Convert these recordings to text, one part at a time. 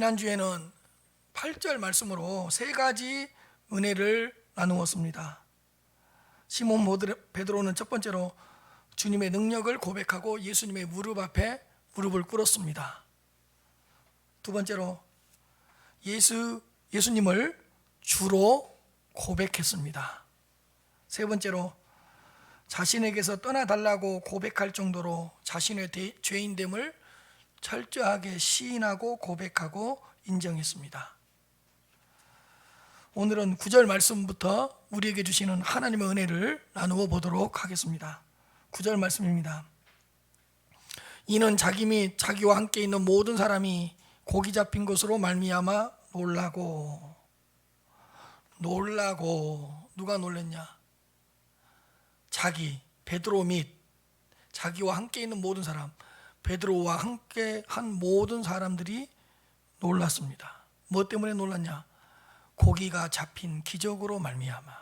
지난주에는 8절 말씀으로 세 가지 은혜를 나누었습니다. 시몬 베드로는 첫 번째로 주님의 능력을 고백하고 예수님의 무릎 앞에 무릎을 꿇었습니다. 두 번째로 예수님을 주로 고백했습니다. 세 번째로 자신에게서 떠나달라고 고백할 정도로 자신의 죄인됨을 철저하게 시인하고 고백하고 인정했습니다. 오늘은 9절 말씀부터 우리에게 주시는 하나님의 은혜를 나누어 보도록 하겠습니다. 9절 말씀입니다. 이는 자기 및 자기와 함께 있는 모든 사람이 고기 잡힌 것으로 말미암아 놀라고. 누가 놀랬냐? 베드로 및 자기와 함께 있는 모든 사람, 베드로와 함께 한 모든 사람들이 놀랐습니다. 뭐 때문에 놀랐냐? 고기가 잡힌 기적으로 말미암아.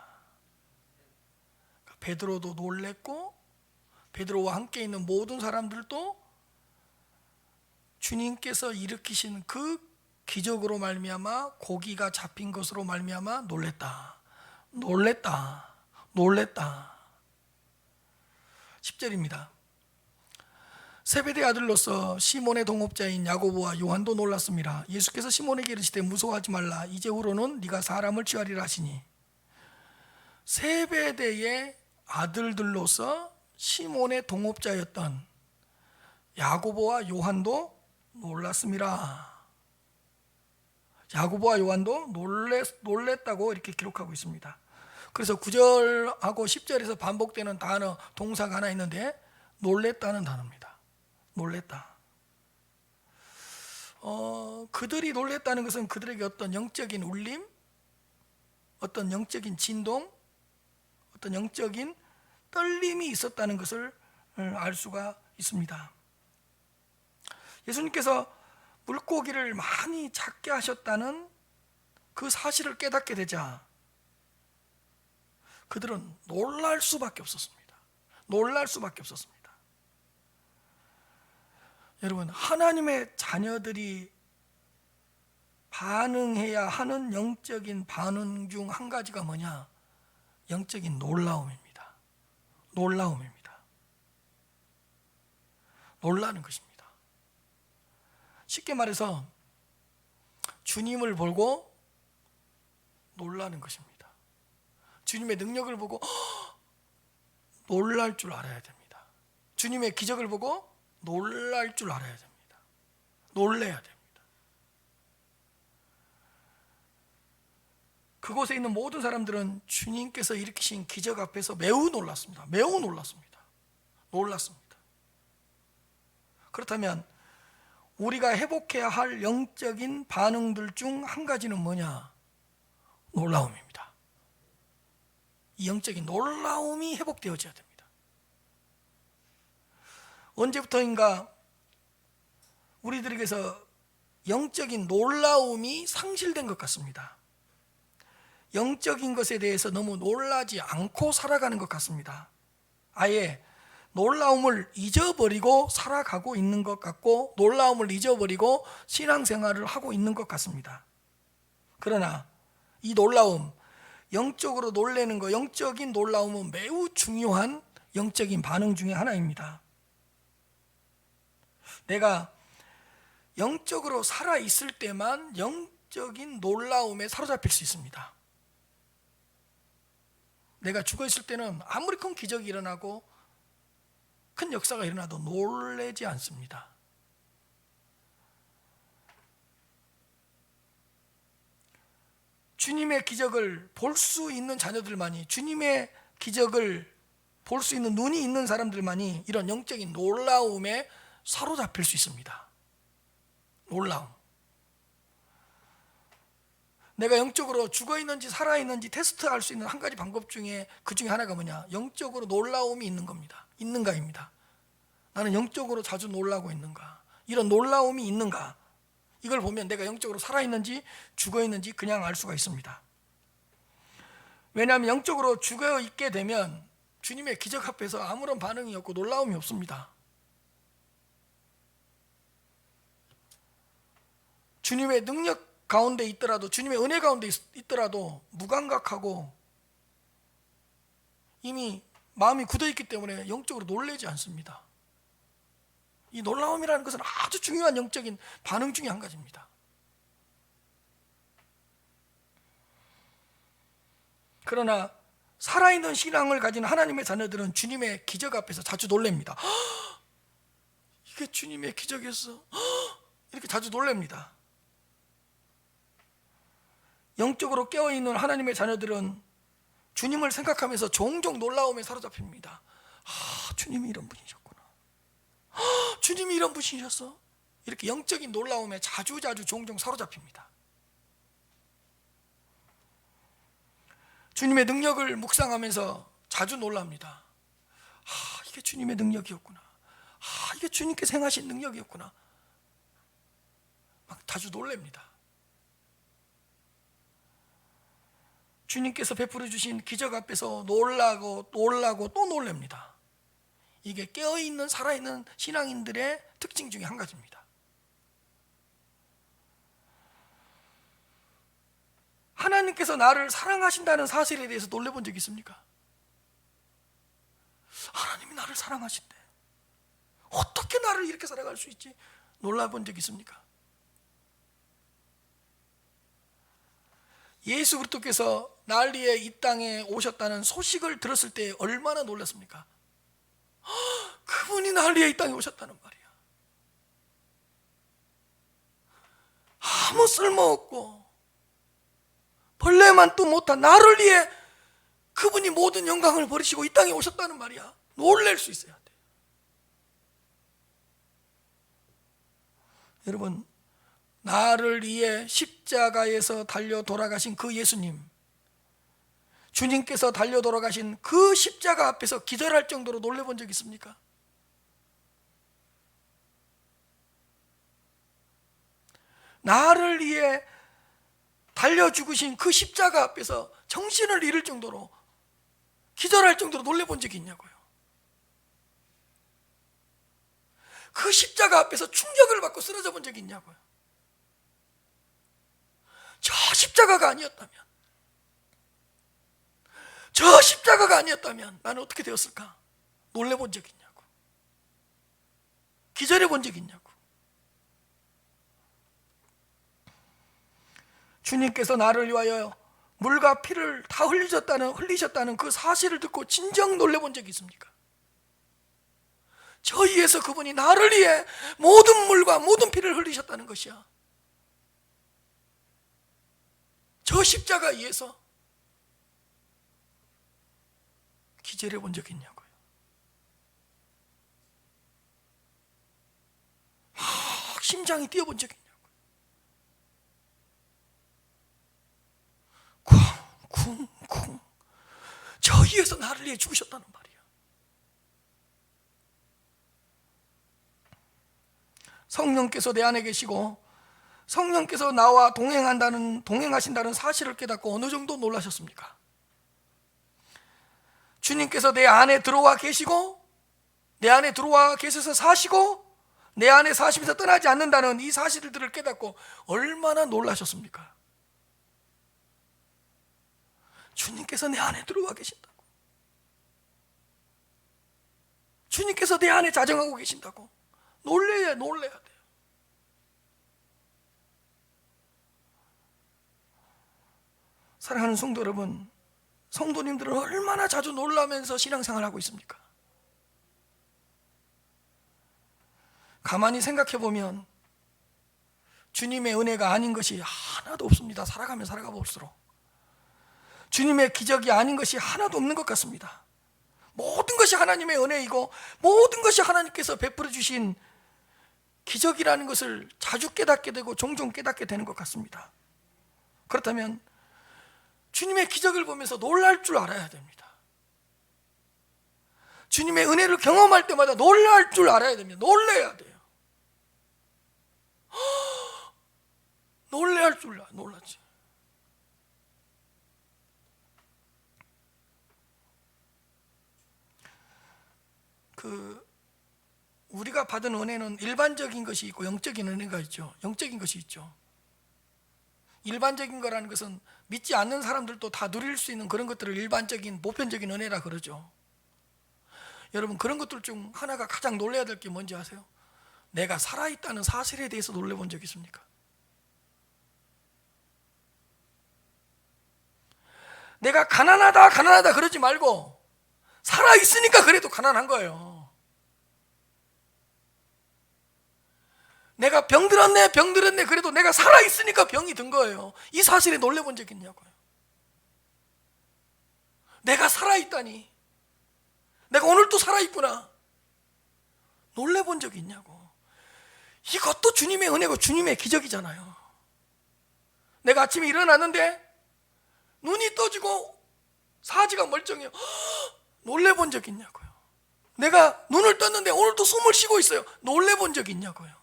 베드로도 놀랬고 베드로와 함께 있는 모든 사람들도 주님께서 일으키신 그 기적으로 말미암아 고기가 잡힌 것으로 말미암아 놀랬다. 10절입니다. 세베대 아들로서 시몬의 동업자인 야고보와 요한도 놀랐습니다. 예수께서 시몬에게 이르시되 무서워하지 말라. 이제후로는 네가 사람을 취하리라 하시니, 세베대의 아들들로서 시몬의 동업자였던 야고보와 요한도 놀랐습니다. 야고보와 요한도 놀랬다고 이렇게 기록하고 있습니다. 그래서 9절하고 10절에서 반복되는 단어, 동사가 하나 있는데 놀랬다는 단어입니다. 놀랬다. 그들이 놀랬다는 것은 그들에게 어떤 영적인 울림, 어떤 영적인 진동, 어떤 영적인 떨림이 있었다는 것을 알 수가 있습니다. 예수님께서 물고기를 많이 잡게 하셨다는 그 사실을 깨닫게 되자 그들은 놀랄 수밖에 없었습니다. 여러분, 하나님의 자녀들이 반응해야 하는 영적인 반응 중 한 가지가 뭐냐? 영적인 놀라움입니다. 놀라는 것입니다. 쉽게 말해서 주님을 보고 놀라는 것입니다. 주님의 능력을 보고 놀랄 줄 알아야 됩니다. 주님의 기적을 보고 놀랄 줄 알아야 됩니다. 놀래야 됩니다. 그곳에 있는 모든 사람들은 주님께서 일으키신 기적 앞에서 매우 놀랐습니다. 그렇다면 우리가 회복해야 할 영적인 반응들 중 한 가지는 뭐냐? 놀라움입니다. 이 영적인 놀라움이 회복되어져야 됩니다. 언제부터인가 우리들에게서 영적인 놀라움이 상실된 것 같습니다. 영적인 것에 대해서 너무 놀라지 않고 살아가는 것 같습니다. 아예 놀라움을 잊어버리고 살아가고 있는 것 같고, 놀라움을 잊어버리고 신앙생활을 하고 있는 것 같습니다. 그러나 이 놀라움, 영적으로 놀라는 것, 영적인 놀라움은 매우 중요한 영적인 반응 중에 하나입니다. 내가 영적으로 살아있을 때만 영적인 놀라움에 사로잡힐 수 있습니다. 내가 죽어있을 때는 아무리 큰 기적이 일어나고 큰 역사가 일어나도 놀라지 않습니다. 주님의 기적을 볼 수 있는 자녀들만이, 주님의 기적을 볼 수 있는 눈이 있는 사람들만이 이런 영적인 놀라움에 사로잡힐 수 있습니다. 놀라움. 내가 영적으로 죽어있는지 살아있는지 테스트할 수 있는 한 가지 방법 중에 그 중에 하나가 뭐냐? 영적으로 놀라움이 있는가입니다. 나는 영적으로 자주 놀라고 있는가? 이런 놀라움이 있는가? 이걸 보면 내가 영적으로 살아있는지 죽어있는지 그냥 알 수가 있습니다. 왜냐하면 영적으로 죽어있게 되면 주님의 기적 앞에서 아무런 반응이 없고 놀라움이 없습니다. 주님의 능력 가운데 있더라도, 주님의 은혜 가운데 있더라도 무감각하고 이미 마음이 굳어있기 때문에 영적으로 놀라지 않습니다. 이 놀라움이라는 것은 아주 중요한 영적인 반응 중에 한 가지입니다. 그러나 살아있는 신앙을 가진 하나님의 자녀들은 주님의 기적 앞에서 자주 놀랍니다. 이게 주님의 기적이었어, 이렇게 자주 놀랍니다. 영적으로 깨어있는 하나님의 자녀들은 주님을 생각하면서 종종 놀라움에 사로잡힙니다. 주님이 이런 분이셨구나, 주님이 이런 분이셨어, 이렇게 영적인 놀라움에 자주자주 종종 사로잡힙니다. 주님의 능력을 묵상하면서 자주 놀랍니다. 이게 주님의 능력이었구나, 이게 주님께서 행하신 능력이었구나, 막 자주 놀랍니다. 주님께서 베풀어 주신 기적 앞에서 놀라고 또 놀랍니다. 이게 깨어있는 살아있는 신앙인들의 특징 중에 한 가지입니다. 하나님께서 나를 사랑하신다는 사실에 대해서 놀라본 적 있습니까? 하나님이 나를 사랑하신대, 어떻게 나를 이렇게 사랑할 수 있지? 놀라본 적 있습니까? 예수 그리스도께서 난리에 이 땅에 오셨다는 소식을 들었을 때 얼마나 놀랐습니까? 그분이 난리에 이 땅에 오셨다는 말이야. 아무 쓸모없고 벌레만 또 못한 나를 위해 그분이 모든 영광을 버리시고 이 땅에 오셨다는 말이야. 놀랄 수 있어야 돼. 여러분, 나를 위해 십자가에서 달려 돌아가신 그 예수님, 주님께서 달려 돌아가신 그 십자가 앞에서 기절할 정도로 놀라본 적 있습니까? 나를 위해 달려 죽으신 그 십자가 앞에서 정신을 잃을 정도로, 기절할 정도로 놀라본 적이 있냐고요. 그 십자가 앞에서 충격을 받고 쓰러져 본 적이 있냐고요. 저 십자가가 아니었다면 나는 어떻게 되었을까? 놀래본 적이 있냐고, 기절해 본 적이 있냐고. 주님께서 나를 위하여 물과 피를 다 흘리셨다는 그 사실을 듣고 진정 놀래본 적이 있습니까? 저 위에서 그분이 나를 위해 모든 물과 모든 피를 흘리셨다는 것이야. 저 십자가 위에서 기절해 본 적이 있냐고요. 심장이 뛰어본 적이 있냐고요. 쿵쿵쿵, 저 위에서 나를 위해 죽으셨다는 말이야. 성령께서 내 안에 계시고 성령께서 나와 동행하신다는 사실을 깨닫고 어느 정도 놀라셨습니까? 주님께서 내 안에 들어와 계시고, 내 안에 들어와 계셔서 사시고, 내 안에 사시면서 떠나지 않는다는 이 사실들을 깨닫고 얼마나 놀라셨습니까? 주님께서 내 안에 들어와 계신다고, 주님께서 내 안에 자정하고 계신다고 놀래야 돼요. 사랑하는 성도 여러분, 성도님들은 얼마나 자주 놀라면서 신앙생활을 하고 있습니까? 가만히 생각해 보면 주님의 은혜가 아닌 것이 하나도 없습니다. 살아가면 살아가 볼수록 주님의 기적이 아닌 것이 하나도 없는 것 같습니다. 모든 것이 하나님의 은혜이고 모든 것이 하나님께서 베풀어 주신 기적이라는 것을 자주 깨닫게 되고 종종 깨닫게 되는 것 같습니다. 그렇다면 주님의 기적을 보면서 놀랄 줄 알아야 됩니다. 주님의 은혜를 경험할 때마다 놀랄 줄 알아야 됩니다. 놀라야 돼요. 놀랄 줄 놀랐지. 우리가 받은 은혜는 일반적인 것이 있고 영적인 은혜가 있죠. 영적인 것이 있죠. 일반적인 거라는 것은 믿지 않는 사람들도 다 누릴 수 있는 그런 것들을 일반적인 보편적인 은혜라 그러죠. 여러분, 그런 것들 중 하나가 가장 놀라야 될 게 뭔지 아세요? 내가 살아있다는 사실에 대해서 놀라본 적 있습니까? 내가 가난하다 그러지 말고 살아있으니까 그래도 가난한 거예요. 내가 병들었네 그래도 내가 살아있으니까 병이 든 거예요. 이 사실에 놀라본 적 있냐고요. 내가 살아있다니, 내가 오늘 또 살아있구나, 놀라본 적이 있냐고. 이것도 주님의 은혜고 주님의 기적이잖아요. 내가 아침에 일어났는데 눈이 떠지고 사지가 멀쩡해요. 놀라본 적 있냐고요. 내가 눈을 떴는데 오늘 또 숨을 쉬고 있어요. 놀라본 적 있냐고요.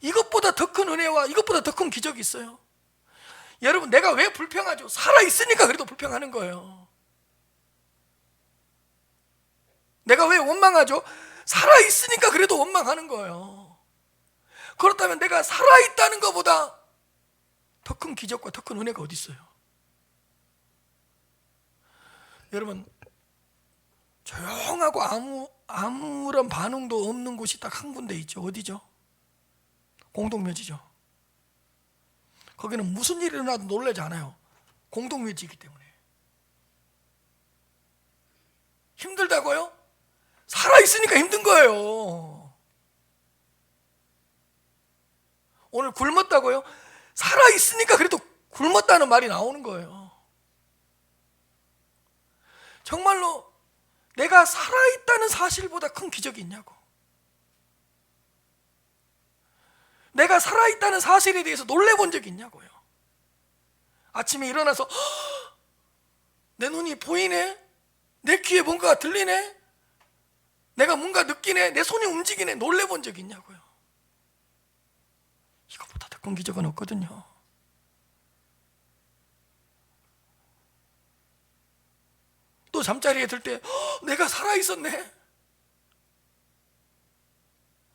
이것보다 더 큰 은혜와 이것보다 더 큰 기적이 있어요? 여러분, 내가 왜 불평하죠? 살아있으니까 그래도 불평하는 거예요. 내가 왜 원망하죠? 살아있으니까 그래도 원망하는 거예요. 그렇다면 내가 살아있다는 것보다 더 큰 기적과 더 큰 은혜가 어디 있어요? 여러분, 조용하고 아무런 반응도 없는 곳이 딱 한 군데 있죠. 어디죠? 공동묘지죠. 거기는 무슨 일이 일어나도 놀라지 않아요. 공동묘지이기 때문에. 힘들다고요? 살아있으니까 힘든 거예요. 오늘 굶었다고요? 살아있으니까 그래도 굶었다는 말이 나오는 거예요. 정말로 내가 살아있다는 사실보다 큰 기적이 있냐고. 내가 살아있다는 사실에 대해서 놀래본 적이 있냐고요. 아침에 일어나서 내 눈이 보이네, 내 귀에 뭔가가 들리네, 내가 뭔가 느끼네, 내 손이 움직이네, 놀래본 적이 있냐고요. 이것보다 더 큰 기적은 없거든요. 또 잠자리에 들 때 내가 살아있었네,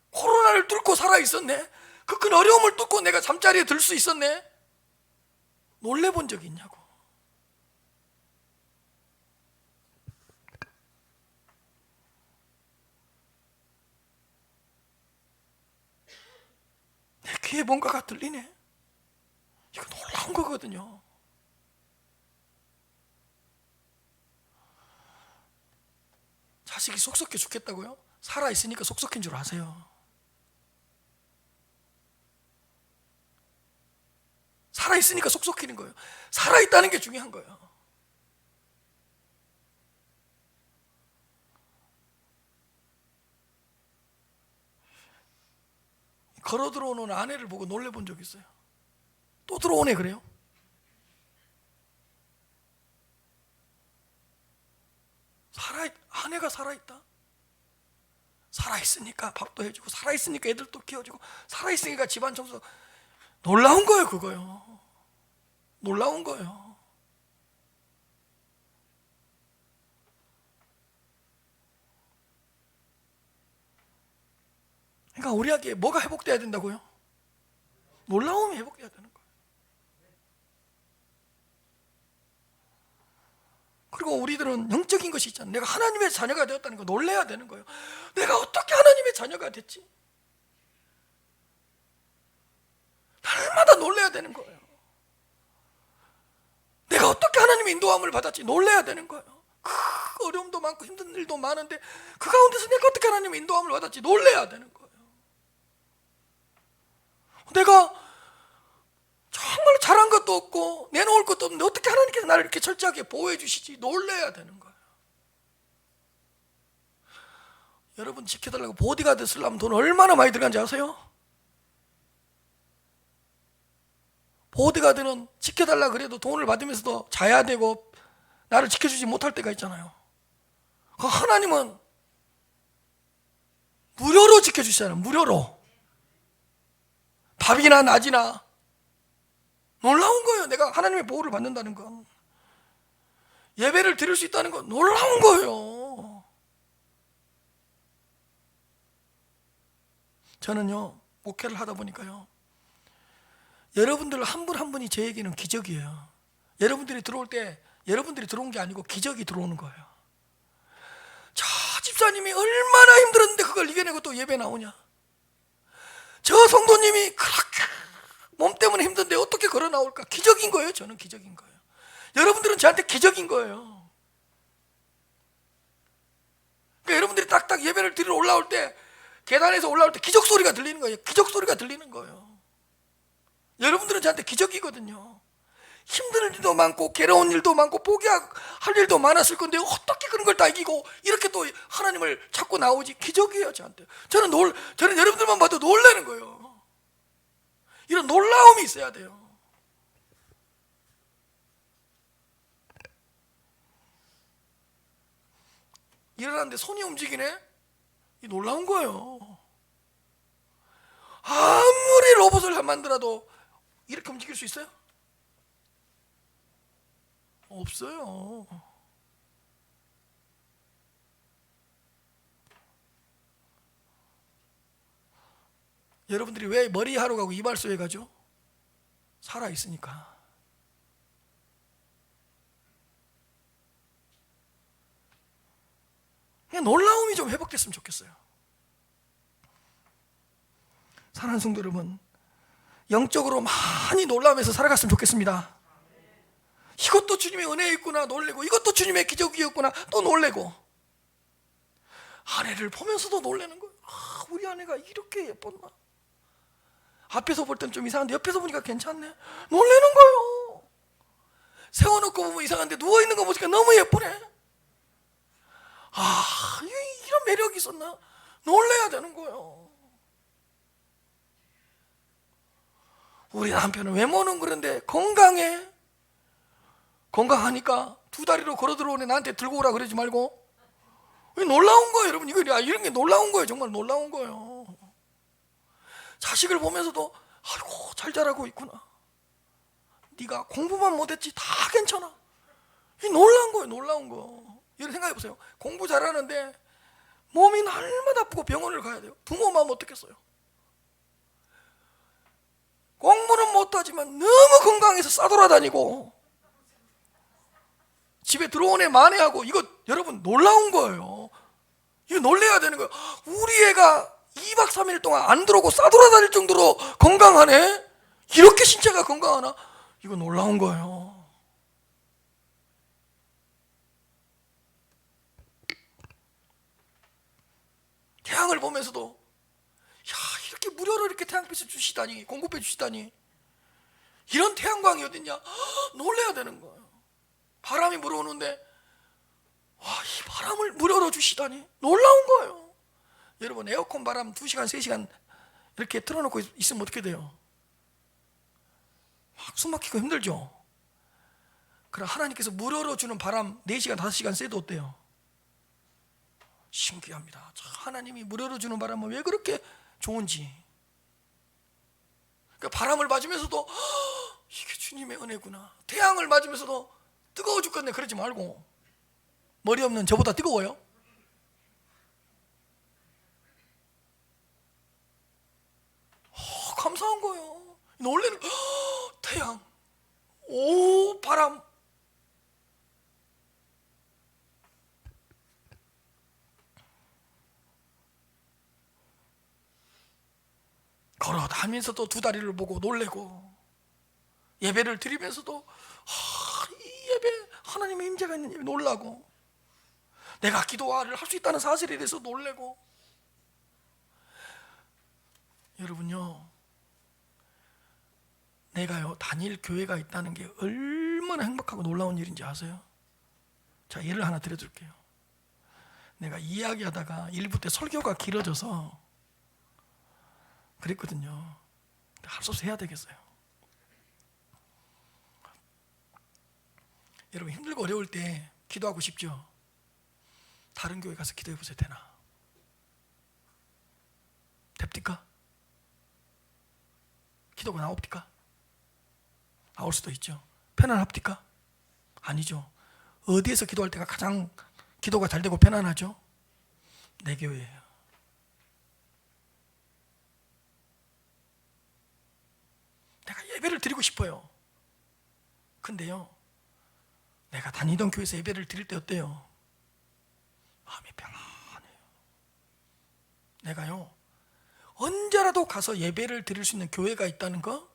코로나를 뚫고 살아있었네, 그 큰 어려움을 뚫고 내가 잠자리에 들 수 있었네, 놀래본 적이 있냐고. 내 귀에 뭔가가 들리네, 이거 놀라운 거거든요. 자식이 속썩해 죽겠다고요? 살아있으니까 속썩인 줄 아세요. 살아있으니까 속썩이는 거예요. 살아있다는 게 중요한 거예요. 걸어 들어오는 아내를 보고 놀래본 적 있어요. 또 들어오네 그래요. 아내가 살아있다. 살아있으니까 밥도 해주고, 살아있으니까 애들도 키워주고, 살아있으니까 집안 청소. 놀라운 거예요, 그거요. 놀라운 거예요. 그러니까 우리에게 뭐가 회복돼야 된다고요? 놀라움이 회복돼야 되는 거예요. 그리고 우리들은 영적인 것이 있잖아요. 내가 하나님의 자녀가 되었다는 거 놀라야 되는 거예요. 내가 어떻게 하나님의 자녀가 됐지? 날마다 놀라야 되는 거예요. 내가 어떻게 하나님의 인도함을 받았지? 놀라야 되는 거예요. 그 어려움도 많고 힘든 일도 많은데 그 가운데서 내가 어떻게 하나님의 인도함을 받았지? 놀라야 되는 거예요. 내가 정말 잘한 것도 없고 내놓을 것도 없는데 어떻게 하나님께서 나를 이렇게 철저하게 보호해 주시지? 놀라야 되는 거예요. 여러분, 지켜달라고 보디가드 쓰려면 돈 얼마나 많이 들어간지 아세요? 보디가드는 지켜달라 그래도 돈을 받으면서도 자야 되고 나를 지켜주지 못할 때가 있잖아요. 하나님은 무료로 지켜주시잖아요. 무료로. 밥이나 낮이나. 놀라운 거예요. 내가 하나님의 보호를 받는다는 건. 예배를 드릴 수 있다는 건 놀라운 거예요. 저는요, 목회를 하다 보니까요, 여러분들 한 분 한 분이 저에게는 기적이에요. 여러분들이 들어올 때 여러분들이 들어온 게 아니고 기적이 들어오는 거예요. 저 집사님이 얼마나 힘들었는데 그걸 이겨내고 또 예배 나오냐. 저 성도님이 그렇게 몸 때문에 힘든데 어떻게 걸어 나올까. 기적인 거예요. 저는 기적인 거예요. 여러분들은 저한테 기적인 거예요. 그러니까 여러분들이 딱딱 예배를 드리러 올라올 때, 계단에서 올라올 때 기적 소리가 들리는 거예요. 기적 소리가 들리는 거예요. 여러분들은 저한테 기적이거든요. 힘든 일도 많고 괴로운 일도 많고 포기할 일도 많았을 건데 어떻게 그런 걸 다 이기고 이렇게 또 하나님을 찾고 나오지. 기적이에요. 저한테. 저는 여러분들만 봐도 놀라는 거예요. 이런 놀라움이 있어야 돼요. 일어났는데 손이 움직이네? 이 놀라운 거예요. 아무리 로봇을 만들어도 이렇게 움직일 수 있어요? 없어요. 여러분들이 왜 머리하러 가고 이발소에 가죠? 살아있으니까. 그냥 놀라움이 좀 회복됐으면 좋겠어요. 사랑하는 성도 여러분, 영적으로 많이 놀라면서 살아갔으면 좋겠습니다. 이것도 주님의 은혜였구나 놀래고, 이것도 주님의 기적이었구나 또 놀래고, 아내를 보면서도 놀라는 거예요. 우리 아내가 이렇게 예뻤나. 앞에서 볼 땐 좀 이상한데 옆에서 보니까 괜찮네. 놀라는 거예요. 세워놓고 보면 이상한데 누워있는 거 보니까 너무 예쁘네. 이런 매력이 있었나. 놀라야 되는 거예요. 우리 남편은 외모는 그런데 건강해. 건강하니까 두 다리로 걸어 들어오네. 나한테 들고 오라 그러지 말고. 놀라운 거예요, 여러분. 이런 게 놀라운 거예요. 정말 놀라운 거예요. 자식을 보면서도 아이고 잘 자라고 있구나. 네가 공부만 못했지 다 괜찮아. 놀라운 거예요. 놀라운 거. 이런 생각해 보세요. 공부 잘하는데 몸이 날마다 아프고 병원을 가야 돼요. 부모 마음 어떻겠어요? 공부는 못하지만 너무 건강해서 싸돌아다니고 집에 들어온 애 만회하고. 이거 여러분 놀라운 거예요. 이거 놀래야 되는 거예요. 우리 애가 2박 3일 동안 안 들어오고 싸돌아다닐 정도로 건강하네? 이렇게 신체가 건강하나? 이거 놀라운 거예요. 태양을 보면서도 이렇게 무료로 이렇게 태양빛을 주시다니, 공급해 주시다니, 이런 태양광이 어딨냐? 놀래야 되는 거예요. 바람이 불어오는데 이 바람을 무료로 주시다니 놀라운 거예요. 여러분, 에어컨 바람 2시간 3시간 이렇게 틀어놓고 있으면 어떻게 돼요? 막 숨 막히고 힘들죠. 그럼 하나님께서 무료로 주는 바람 4시간 5시간 쐬도 어때요? 신기합니다. 하나님이 무료로 주는 바람은 왜 그렇게 좋은지. 그러니까 바람을 맞으면서도 이게 주님의 은혜구나. 태양을 맞으면서도 뜨거워 죽겠네 그러지 말고, 머리 없는 저보다 뜨거워요? 감사한 거예요. 놀래는 태양, 오 바람. 걸어다니면서도 두 다리를 보고 놀래고, 예배를 드리면서도 이 예배 하나님의 임재가 있는 예배 놀라고, 내가 기도를 할 수 있다는 사실에 대해서 놀래고. 여러분요, 내가요 다닐 교회가 있다는 게 얼마나 행복하고 놀라운 일인지 아세요? 자, 예를 하나 드려줄게요. 내가 이야기하다가 일부 때 설교가 길어져서 그랬거든요. 할 수 없이 해야 되겠어요. 여러분, 힘들고 어려울 때 기도하고 싶죠? 다른 교회 가서 기도해 보세요. 되나? 됩니까? 기도가 나옵니까? 나올 수도 있죠. 편안합니까? 아니죠. 어디에서 기도할 때가 가장 기도가 잘 되고 편안하죠? 내 교회예요. 내가 예배를 드리고 싶어요. 근데요, 내가 다니던 교회에서 예배를 드릴 때 어때요? 마음이 평안해요. 내가요, 언제라도 가서 예배를 드릴 수 있는 교회가 있다는 거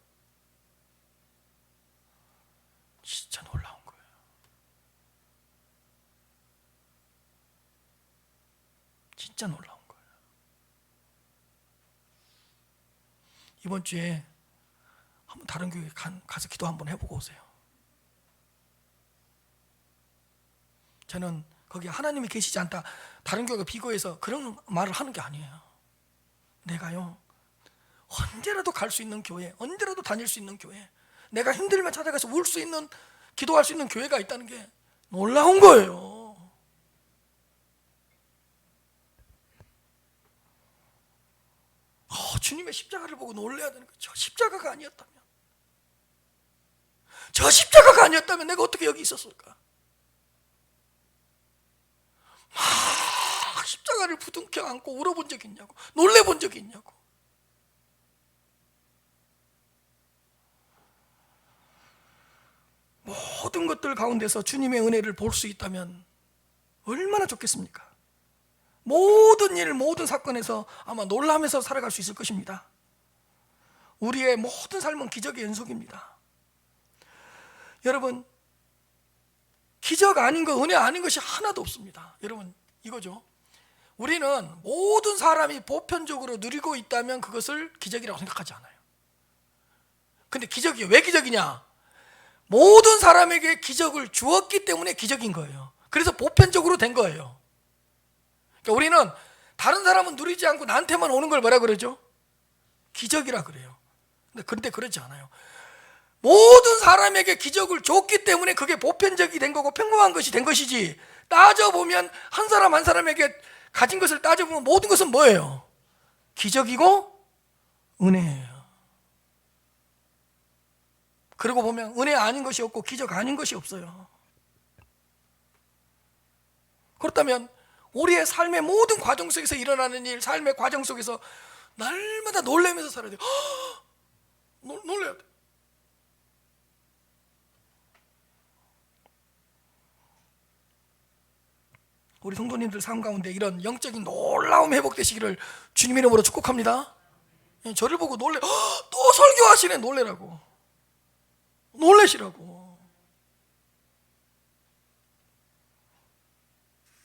진짜 놀라운 거예요. 진짜 놀라운 거예요. 이번 주에 한번 다른 교회 가서 기도 한번 해보고 오세요. 저는 거기 하나님이 계시지 않다, 다른 교회가 비교해서 그런 말을 하는 게 아니에요. 내가요, 언제라도 갈 수 있는 교회, 언제라도 다닐 수 있는 교회, 내가 힘들면 찾아가서 울 수 있는, 기도할 수 있는 교회가 있다는 게 놀라운 거예요. 주님의 십자가를 보고 놀라야 되는 거예요. 저 십자가가 아니었다면 내가 어떻게 여기 있었을까? 막 십자가를 부둥켜 안고 울어본 적이 있냐고, 놀래본 적이 있냐고. 모든 것들 가운데서 주님의 은혜를 볼 수 있다면 얼마나 좋겠습니까? 모든 일, 모든 사건에서 아마 놀라면서 살아갈 수 있을 것입니다. 우리의 모든 삶은 기적의 연속입니다. 여러분, 기적 아닌 것, 은혜 아닌 것이 하나도 없습니다. 여러분, 이거죠. 우리는 모든 사람이 보편적으로 누리고 있다면 그것을 기적이라고 생각하지 않아요. 근데 기적이 왜 기적이냐? 모든 사람에게 기적을 주었기 때문에 기적인 거예요. 그래서 보편적으로 된 거예요. 그러니까 우리는 다른 사람은 누리지 않고 나한테만 오는 걸 뭐라 그러죠? 기적이라 그래요. 근데 그러지 않아요. 모든 사람에게 기적을 줬기 때문에 그게 보편적이 된 거고 평범한 것이 된 것이지, 따져보면 한 사람 한 사람에게 가진 것을 따져보면 모든 것은 뭐예요? 기적이고 은혜예요. 그러고 보면 은혜 아닌 것이 없고 기적 아닌 것이 없어요. 그렇다면 우리의 삶의 모든 과정 속에서 일어나는 일, 삶의 과정 속에서 날마다 놀라면서 살아야 돼요. 놀라야 돼요. 우리 성도님들 삶 가운데 이런 영적인 놀라움 회복되시기를 주님 이름으로 축복합니다. 저를 보고 놀래, 또 설교하시네, 놀래라고, 놀래시라고.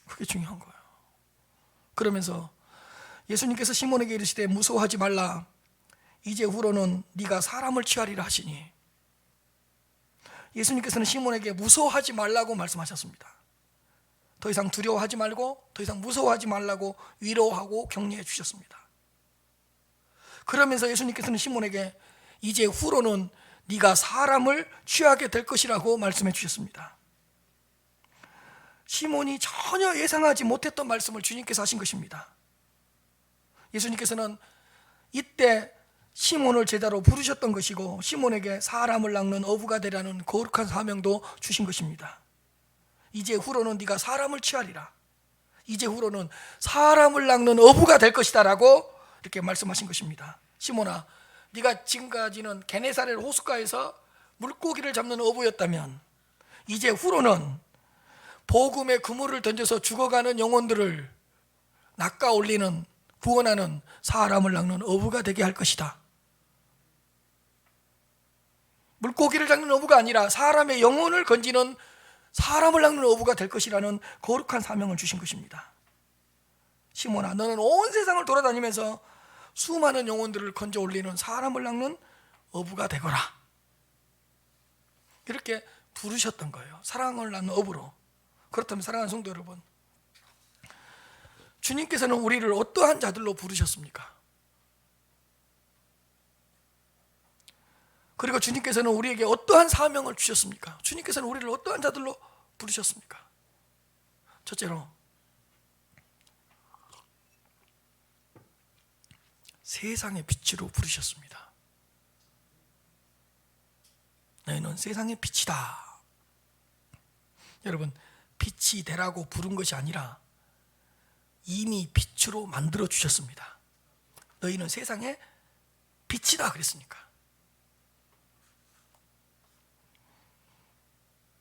그게 중요한 거예요. 그러면서 예수님께서 시몬에게 이르시되 무서워하지 말라, 이제 후로는 네가 사람을 취하리라 하시니, 예수님께서는 시몬에게 무서워하지 말라고 말씀하셨습니다. 더 이상 두려워하지 말고 더 이상 무서워하지 말라고 위로하고 격려해 주셨습니다. 그러면서 예수님께서는 시몬에게 이제 후로는 네가 사람을 취하게 될 것이라고 말씀해 주셨습니다. 시몬이 전혀 예상하지 못했던 말씀을 주님께서 하신 것입니다. 예수님께서는 이때 시몬을 제자로 부르셨던 것이고, 시몬에게 사람을 낚는 어부가 되라는 거룩한 사명도 주신 것입니다. 이제 후로는 네가 사람을 취하리라, 이제 후로는 사람을 낚는 어부가 될 것이다 라고 이렇게 말씀하신 것입니다. 시몬아, 네가 지금까지는 게네사렛 호숫가에서 물고기를 잡는 어부였다면 이제 후로는 복음의 그물을 던져서 죽어가는 영혼들을 낚아 올리는, 구원하는, 사람을 낚는 어부가 되게 할 것이다. 물고기를 잡는 어부가 아니라 사람의 영혼을 건지는, 사람을 낚는 어부가 될 것이라는 거룩한 사명을 주신 것입니다. 시몬아, 너는 온 세상을 돌아다니면서 수많은 영혼들을 건져 올리는 사람을 낚는 어부가 되거라, 이렇게 부르셨던 거예요. 사랑을 낚는 어부로. 그렇다면 사랑하는 성도 여러분, 주님께서는 우리를 어떠한 자들로 부르셨습니까? 그리고 주님께서는 우리에게 어떠한 사명을 주셨습니까? 주님께서는 우리를 어떠한 자들로 부르셨습니까? 첫째로, 세상의 빛으로 부르셨습니다. 너희는 세상의 빛이다. 여러분, 빛이 되라고 부른 것이 아니라 이미 빛으로 만들어 주셨습니다. 너희는 세상의 빛이다 그랬으니까.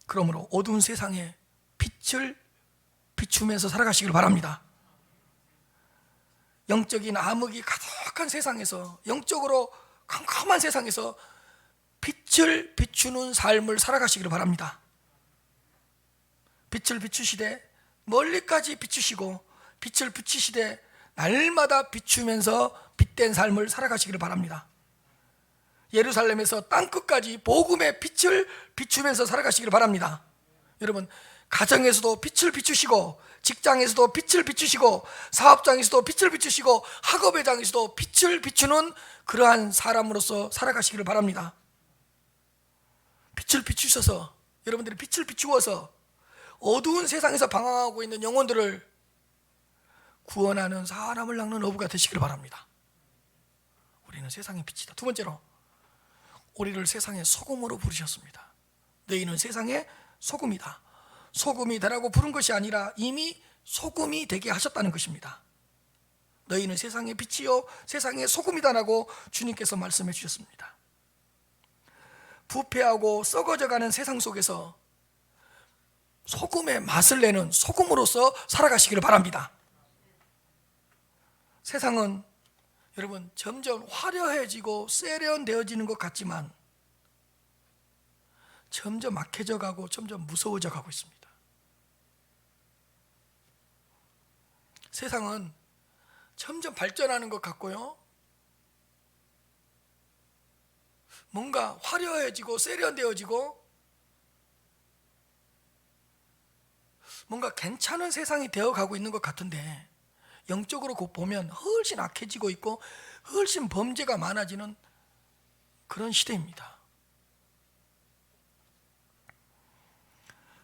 그러므로 어두운 세상에 빛을 비추면서 살아가시길 바랍니다. 영적인 암흑이 가득한 세상에서, 영적으로 캄캄한 세상에서 빛을 비추는 삶을 살아가시길 바랍니다. 빛을 비추시되 멀리까지 비추시고, 빛을 비추시되 날마다 비추면서 빛된 삶을 살아가시기를 바랍니다. 예루살렘에서 땅끝까지 복음의 빛을 비추면서 살아가시기를 바랍니다. 여러분, 가정에서도 빛을 비추시고, 직장에서도 빛을 비추시고, 사업장에서도 빛을 비추시고, 학업의 장에서도 빛을 비추는 그러한 사람으로서 살아가시기를 바랍니다. 빛을 비추셔서, 여러분들이 빛을 비추어서 어두운 세상에서 방황하고 있는 영혼들을 구원하는 사람을 낚는 어부가 되시길 바랍니다. 우리는 세상의 빛이다. 두 번째로, 우리를 세상의 소금으로 부르셨습니다. 너희는 세상의 소금이다. 소금이 되라고 부른 것이 아니라 이미 소금이 되게 하셨다는 것입니다. 너희는 세상의 빛이요 세상의 소금이다라고 주님께서 말씀해 주셨습니다. 부패하고 썩어져가는 세상 속에서 소금의 맛을 내는 소금으로서 살아가시기를 바랍니다. 세상은 여러분 점점 화려해지고 세련되어지는 것 같지만 점점 악해져 가고 점점 무서워져 가고 있습니다. 세상은 점점 발전하는 것 같고요, 뭔가 화려해지고 세련되어지고 뭔가 괜찮은 세상이 되어가고 있는 것 같은데, 영적으로 보면 훨씬 악해지고 있고 훨씬 범죄가 많아지는 그런 시대입니다.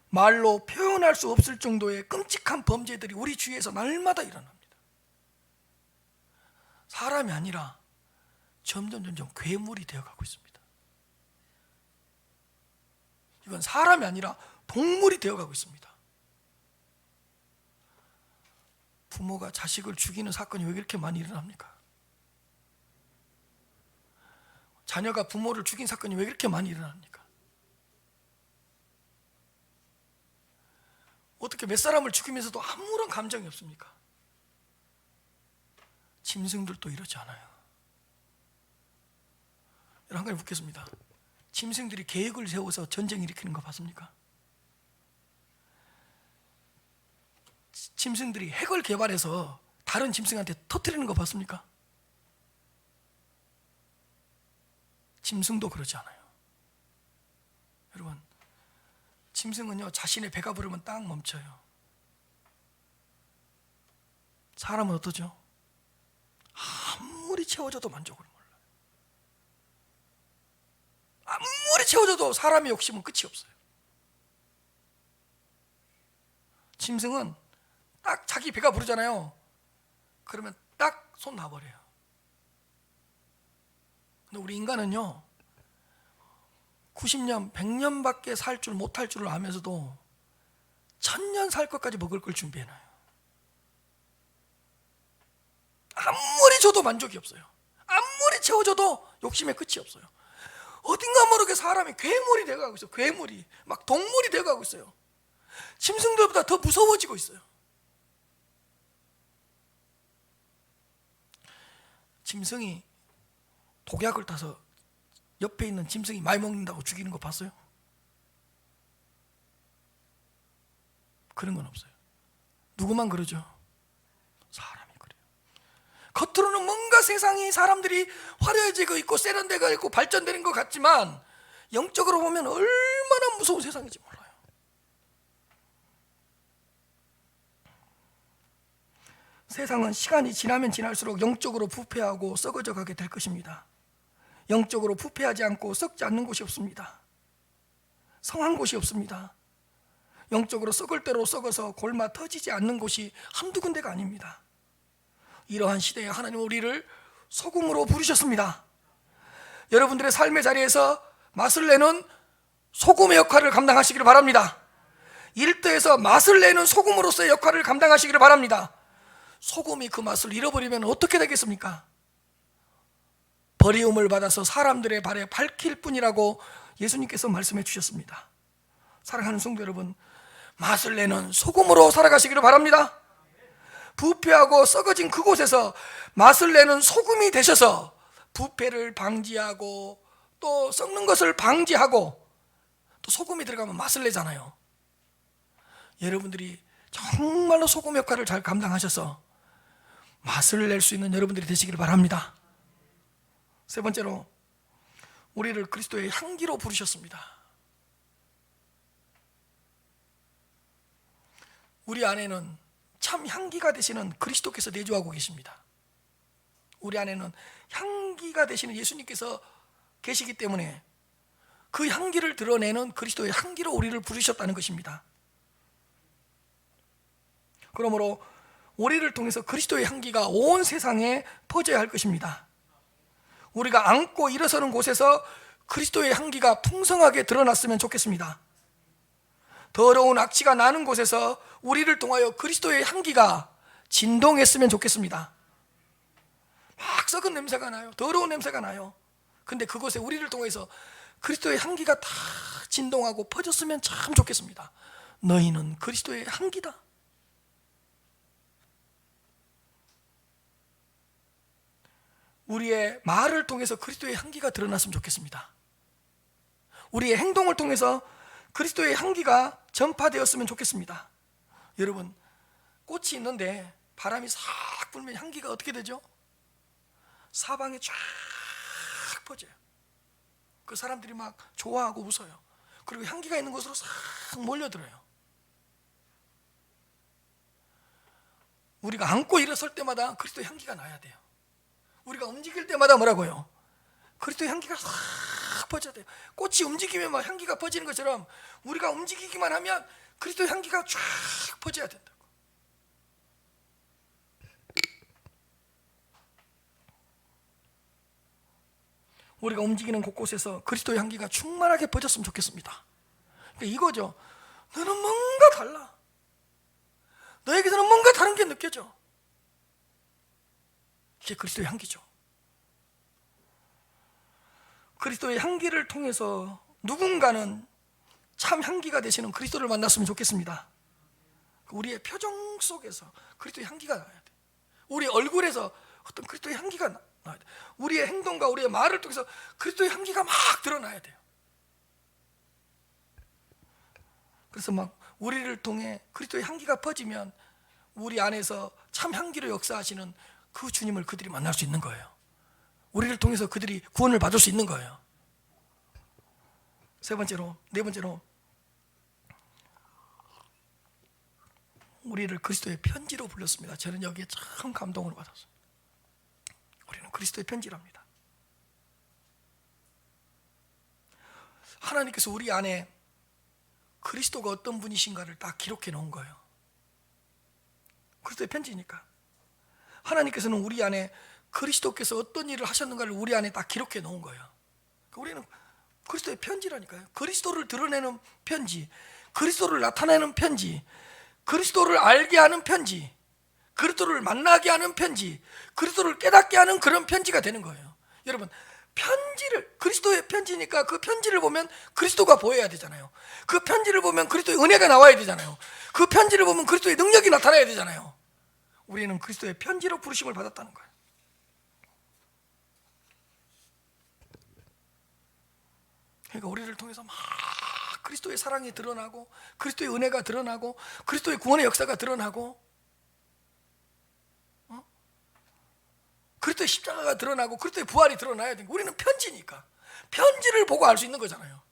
말로 표현할 수 없을 정도의 끔찍한 범죄들이 우리 주위에서 날마다 일어납니다. 사람이 아니라 점점 괴물이 되어가고 있습니다. 이건 사람이 아니라 동물이 되어가고 있습니다. 부모가 자식을 죽이는 사건이 왜 이렇게 많이 일어납니까? 자녀가 부모를 죽인 사건이 왜 이렇게 많이 일어납니까? 어떻게 몇 사람을 죽이면서도 아무런 감정이 없습니까? 짐승들도 이러지 않아요. 여러분, 한 가지 묻겠습니다. 짐승들이 계획을 세워서 전쟁 일으키는 거 봤습니까? 짐승들이 핵을 개발해서 다른 짐승한테 터뜨리는 거 봤습니까? 짐승도 그러지 않아요. 여러분, 짐승은요 자신의 배가 부르면 딱 멈춰요. 사람은 어떠죠? 아무리 채워줘도 만족을 몰라요. 아무리 채워줘도 사람의 욕심은 끝이 없어요. 짐승은 딱 자기 배가 부르잖아요. 그러면 딱 손 놔버려요. 근데 우리 인간은요 90년, 100년밖에 살 줄 못할 줄을 알면서도 1000년 살 것까지 먹을 걸 준비해놔요. 아무리 줘도 만족이 없어요. 아무리 채워줘도 욕심의 끝이 없어요. 어딘가 모르게 사람이 괴물이 되어가고 있어요. 괴물이 막 동물이 되어가고 있어요. 짐승들보다 더 무서워지고 있어요. 짐승이 독약을 타서 옆에 있는 짐승이 많이 먹는다고 죽이는 거 봤어요? 그런 건 없어요. 누구만 그러죠? 사람이 그래요. 겉으로는 뭔가 세상이 사람들이 화려해지고 있고 세련되고 있고 발전되는 것 같지만 영적으로 보면 얼마나 무서운 세상인지 몰라요. 세상은 시간이 지나면 지날수록 영적으로 부패하고 썩어져 가게 될 것입니다. 영적으로 부패하지 않고 썩지 않는 곳이 없습니다. 성한 곳이 없습니다. 영적으로 썩을 대로 썩어서 골마 터지지 않는 곳이 한두 군데가 아닙니다. 이러한 시대에 하나님은 우리를 소금으로 부르셨습니다. 여러분들의 삶의 자리에서 맛을 내는 소금의 역할을 감당하시기를 바랍니다. 일터에서 맛을 내는 소금으로서의 역할을 감당하시기를 바랍니다. 소금이 그 맛을 잃어버리면 어떻게 되겠습니까? 버리움을 받아서 사람들의 발에 밝힐 뿐이라고 예수님께서 말씀해 주셨습니다. 사랑하는 성도 여러분, 맛을 내는 소금으로 살아가시기를 바랍니다. 부패하고 썩어진 그곳에서 맛을 내는 소금이 되셔서 부패를 방지하고 또 썩는 것을 방지하고, 또 소금이 들어가면 맛을 내잖아요. 여러분들이 정말로 소금 역할을 잘 감당하셔서 맛을 낼 수 있는 여러분들이 되시기를 바랍니다. 세 번째로, 우리를 그리스도의 향기로 부르셨습니다. 우리 안에는 참 향기가 되시는 그리스도께서 내주하고 계십니다. 우리 안에는 향기가 되시는 예수님께서 계시기 때문에 그 향기를 드러내는 그리스도의 향기로 우리를 부르셨다는 것입니다. 그러므로 우리를 통해서 그리스도의 향기가 온 세상에 퍼져야 할 것입니다. 우리가 앉고 일어서는 곳에서 그리스도의 향기가 풍성하게 드러났으면 좋겠습니다. 더러운 악취가 나는 곳에서 우리를 통하여 그리스도의 향기가 진동했으면 좋겠습니다. 막 썩은 냄새가 나요. 더러운 냄새가 나요. 근데 그곳에 우리를 통해서 그리스도의 향기가 다 진동하고 퍼졌으면 참 좋겠습니다. 너희는 그리스도의 향기다. 우리의 말을 통해서 그리스도의 향기가 드러났으면 좋겠습니다. 우리의 행동을 통해서 그리스도의 향기가 전파되었으면 좋겠습니다. 여러분, 꽃이 있는데 바람이 싹 불면 향기가 어떻게 되죠? 사방에 쫙 퍼져요. 그 사람들이 막 좋아하고 웃어요. 그리고 향기가 있는 곳으로 싹 몰려들어요. 우리가 앉고 일어설 때마다 그리스도의 향기가 나야 돼요. 우리가 움직일 때마다 뭐라고요? 그리스도의 향기가 싹 퍼져야 돼요. 꽃이 움직이면 막 향기가 퍼지는 것처럼 우리가 움직이기만 하면 그리스도의 향기가 쫙 퍼져야 된다고. 우리가 움직이는 곳곳에서 그리스도의 향기가 충만하게 퍼졌으면 좋겠습니다. 그러니까 이거죠. 너는 뭔가 달라. 너에게서는 뭔가 다른 게 느껴져. 이게 그리스도의 향기죠. 그리스도의 향기를 통해서 누군가는 참 향기가 되시는 그리스도를 만났으면 좋겠습니다. 우리의 표정 속에서 그리스도의 향기가 나야 돼. 우리 얼굴에서 어떤 그리스도의 향기가 나야 돼. 우리의 행동과 우리의 말을 통해서 그리스도의 향기가 막 드러나야 돼요. 그래서 막 우리를 통해 그리스도의 향기가 퍼지면 우리 안에서 참 향기로 역사하시는 그 주님을 그들이 만날 수 있는 거예요. 우리를 통해서 그들이 구원을 받을 수 있는 거예요. 네 번째로 우리를 그리스도의 편지로 불렀습니다. 저는 여기에 참 감동을 받았어요. 우리는 그리스도의 편지랍니다. 하나님께서 우리 안에 그리스도가 어떤 분이신가를 다 기록해 놓은 거예요. 그리스도의 편지니까. 하나님께서는 우리 안에 그리스도께서 어떤 일을 하셨는가를 우리 안에 다 기록해 놓은 거예요. 우리는 그리스도의 편지라니까요. 그리스도를 드러내는 편지, 그리스도를 나타내는 편지, 그리스도를 알게 하는 편지, 그리스도를 만나게 하는 편지, 그리스도를 깨닫게 하는 그런 편지가 되는 거예요. 여러분, 편지를, 그리스도의 편지니까 그 편지를 보면 그리스도가 보여야 되잖아요. 그 편지를 보면 그리스도의 은혜가 나와야 되잖아요. 그 편지를 보면 그리스도의 능력이 나타나야 되잖아요. 우리는 그리스도의 편지로 부르심을 받았다는 거예요. 그러니까 우리를 통해서 막 그리스도의 사랑이 드러나고, 그리스도의 은혜가 드러나고, 그리스도의 구원의 역사가 드러나고, 그리스도의 십자가가 드러나고, 그리스도의 부활이 드러나야 되는 거예요. 우리는 편지니까 편지를 보고 알 수 있는 거잖아요.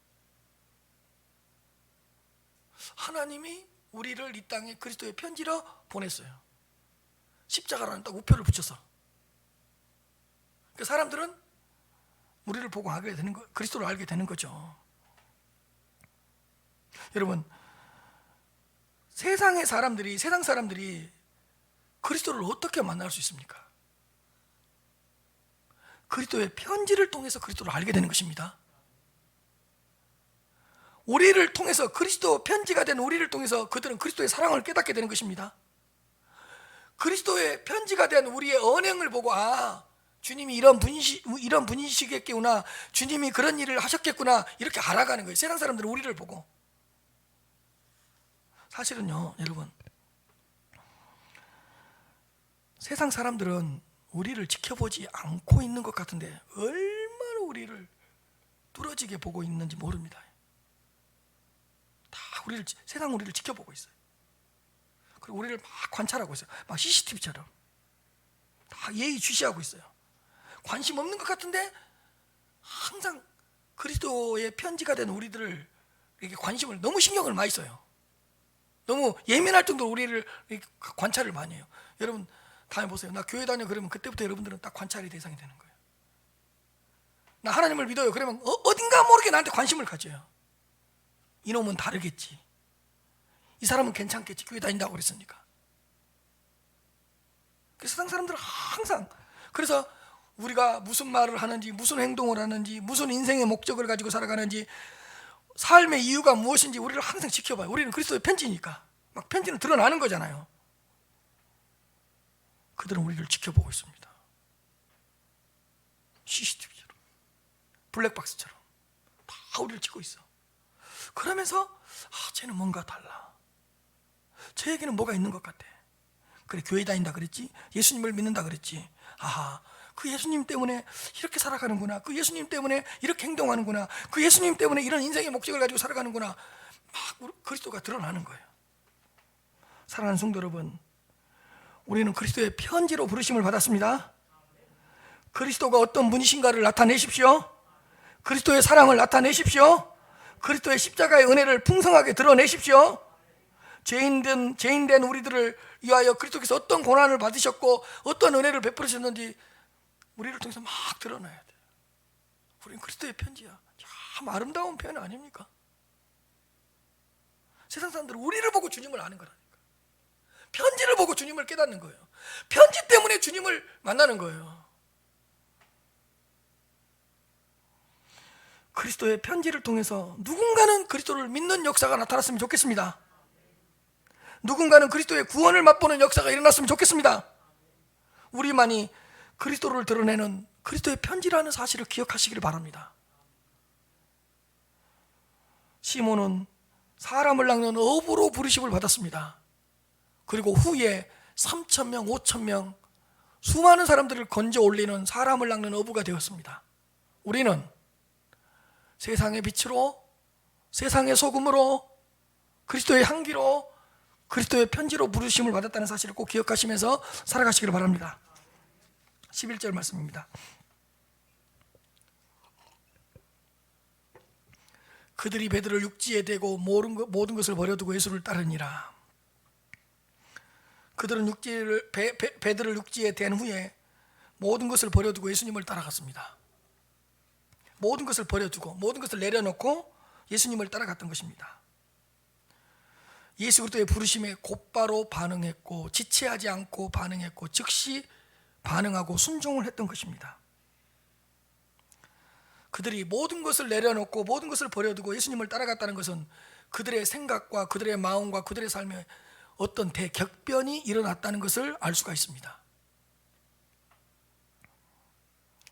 하나님이 우리를 이 땅에 그리스도의 편지로 보냈어요. 십자가라는 딱 우표를 붙여서. 그 사람들은 우리를 보고 알게 되는 거, 그리스도를 알게 되는 거죠. 여러분, 세상 사람들이 그리스도를 어떻게 만날 수 있습니까? 그리스도의 편지를 통해서 그리스도를 알게 되는 것입니다. 우리를 통해서, 그리스도 편지가 된 우리를 통해서 그들은 그리스도의 사랑을 깨닫게 되는 것입니다. 그리스도의 편지가 된 우리의 언행을 보고, 아, 주님이 이런 분이시겠구나, 주님이 그런 일을 하셨겠구나, 이렇게 알아가는 거예요. 세상 사람들은 우리를 보고. 사실은요, 여러분, 세상 사람들은 우리를 지켜보지 않고 있는 것 같은데 얼마나 우리를 뚫어지게 보고 있는지 모릅니다. 다 세상 우리를 지켜보고 있어요. 그리고 우리를 막 관찰하고 있어요. 막 CCTV처럼 다 예의주시하고 있어요. 관심 없는 것 같은데 항상 그리스도의 편지가 된 우리들을 이렇게 관심을, 너무 신경을 많이 써요. 너무 예민할 정도로 우리를 관찰을 많이 해요. 여러분 다녀보세요. 나 교회 다녀 그러면 그때부터 여러분들은 딱 관찰의 대상이 되는 거예요. 나 하나님을 믿어요 그러면 어딘가 모르게 나한테 관심을 가져요. 이놈은 다르겠지, 이 사람은 괜찮겠지, 교회 다닌다고 그랬으니까. 그래서 세상 사람들은 항상, 그래서 우리가 무슨 말을 하는지, 무슨 행동을 하는지, 무슨 인생의 목적을 가지고 살아가는지, 삶의 이유가 무엇인지 우리를 항상 지켜봐요. 우리는 그리스도의 편지니까. 막 편지는 드러나는 거잖아요. 그들은 우리를 지켜보고 있습니다. CCTV처럼, 블랙박스처럼 다 우리를 찍고 있어. 그러면서 쟤는 뭔가 달라, 쟤에게는 뭐가 있는 것 같아. 그래, 교회 다닌다 그랬지, 예수님을 믿는다 그랬지, 그 예수님 때문에 이렇게 살아가는구나, 그 예수님 때문에 이렇게 행동하는구나, 그 예수님 때문에 이런 인생의 목적을 가지고 살아가는구나. 막 그리스도가 드러나는 거예요. 사랑하는 성도 여러분, 우리는 그리스도의 편지로 부르심을 받았습니다. 그리스도가 어떤 분이신가를 나타내십시오. 그리스도의 사랑을 나타내십시오. 그리스도의 십자가의 은혜를 풍성하게 드러내십시오. 죄인된 우리들을 위하여 그리스도께서 어떤 고난을 받으셨고 어떤 은혜를 베풀으셨는지 우리를 통해서 막 드러나야 돼요. 우리는 그리스도의 편지야. 참 아름다운 표현 아닙니까? 세상 사람들은 우리를 보고 주님을 아는 거라니까. 편지를 보고 주님을 깨닫는 거예요. 편지 때문에 주님을 만나는 거예요. 그리스도의 편지를 통해서 누군가는 그리스도를 믿는 역사가 나타났으면 좋겠습니다. 누군가는 그리스도의 구원을 맛보는 역사가 일어났으면 좋겠습니다. 우리만이 그리스도를 드러내는 그리스도의 편지라는 사실을 기억하시기를 바랍니다. 시몬은 사람을 낚는 어부로 부르심을 받았습니다. 그리고 후에 3,000명, 5,000명 수많은 사람들을 건져 올리는 사람을 낚는 어부가 되었습니다. 우리는 세상의 빛으로, 세상의 소금으로, 그리스도의 향기로, 그리스도의 편지로 부르심을 받았다는 사실을 꼭 기억하시면서 살아가시기를 바랍니다. 11절 말씀입니다. 그들이 배들을 육지에 대고 모든 것을 버려두고 예수를 따르니라. 그들은 배들을 육지에 댄 후에 모든 것을 버려두고 예수님을 따라갔습니다. 모든 것을 버려두고, 모든 것을 내려놓고 예수님을 따라갔던 것입니다. 예수 그리스도의 부르심에 곧바로 반응했고, 지체하지 않고 반응했고, 즉시 반응하고 순종을 했던 것입니다. 그들이 모든 것을 내려놓고 모든 것을 버려두고 예수님을 따라갔다는 것은 그들의 생각과 그들의 마음과 그들의 삶에 어떤 대격변이 일어났다는 것을 알 수가 있습니다.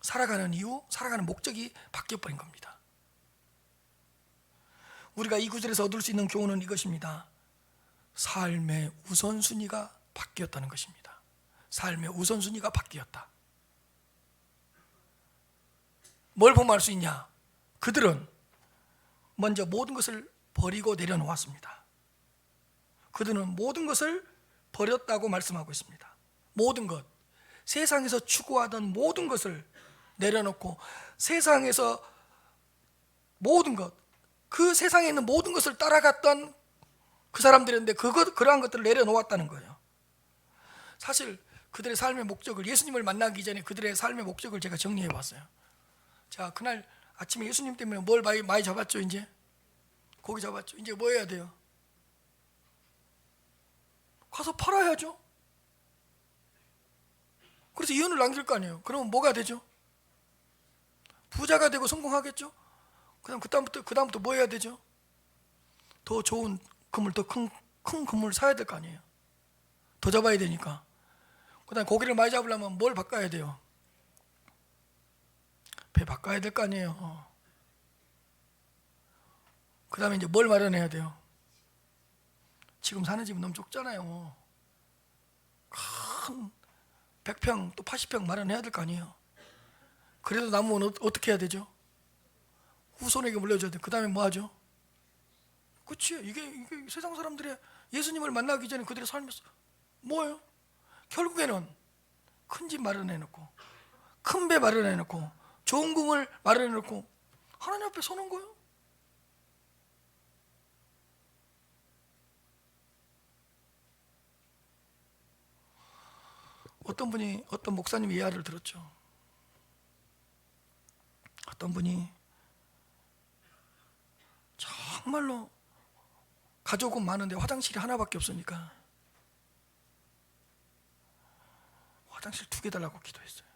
살아가는 이유, 살아가는 목적이 바뀌어버린 겁니다. 우리가 이 구절에서 얻을 수 있는 교훈은 이것입니다. 삶의 우선순위가 바뀌었다는 것입니다. 삶의 우선순위가 바뀌었다. 뭘 보면 알 수 있냐? 그들은 먼저 모든 것을 버리고 내려놓았습니다. 그들은 모든 것을 버렸다고 말씀하고 있습니다. 모든 것, 세상에서 추구하던 모든 것을 내려놓고 세상에서 모든 것, 그 세상에 있는 모든 것을 따라갔던 그 사람들인데 그러한 것들을 내려놓았다는 거예요. 사실 그들의 삶의 목적을, 예수님을 만나기 전에 그들의 삶의 목적을 제가 정리해 봤어요. 자, 그날 아침에 예수님 때문에 뭘 많이 잡았죠? 이제 고기 잡았죠. 이제 뭐 해야 돼요? 가서 팔아야죠. 그래서 이윤을 남길 거 아니에요. 그러면 뭐가 되죠? 부자가 되고 성공하겠죠. 그다음부터 뭐 해야 되죠? 더 좋은 그물, 더 큰 그물 사야 될 거 아니에요. 더 잡아야 되니까. 그다음 고기를 많이 잡으려면 뭘 바꿔야 돼요? 배 바꿔야 될 거 아니에요. 그 다음에 이제 뭘 마련해야 돼요? 지금 사는 집은 너무 좁잖아요. 큰 100평 또 80평 마련해야 될 거 아니에요. 그래도 남으면 어떻게 해야 되죠? 후손에게 물려줘야 돼. 그 다음에 뭐 하죠? 그치? 이게 세상 사람들의 예수님을 만나기 전에 그들의 삶에서 뭐예요? 결국에는 큰 집 마련해놓고 큰 배 마련해놓고 좋은 꿈을 마련해놓고 하나님 앞에 서는 거예요. 어떤 목사님 이야기를 들었죠. 어떤 분이 정말로 가족은 많은데 화장실이 하나밖에 없으니까 화장실 2개 달라고 기도했어요.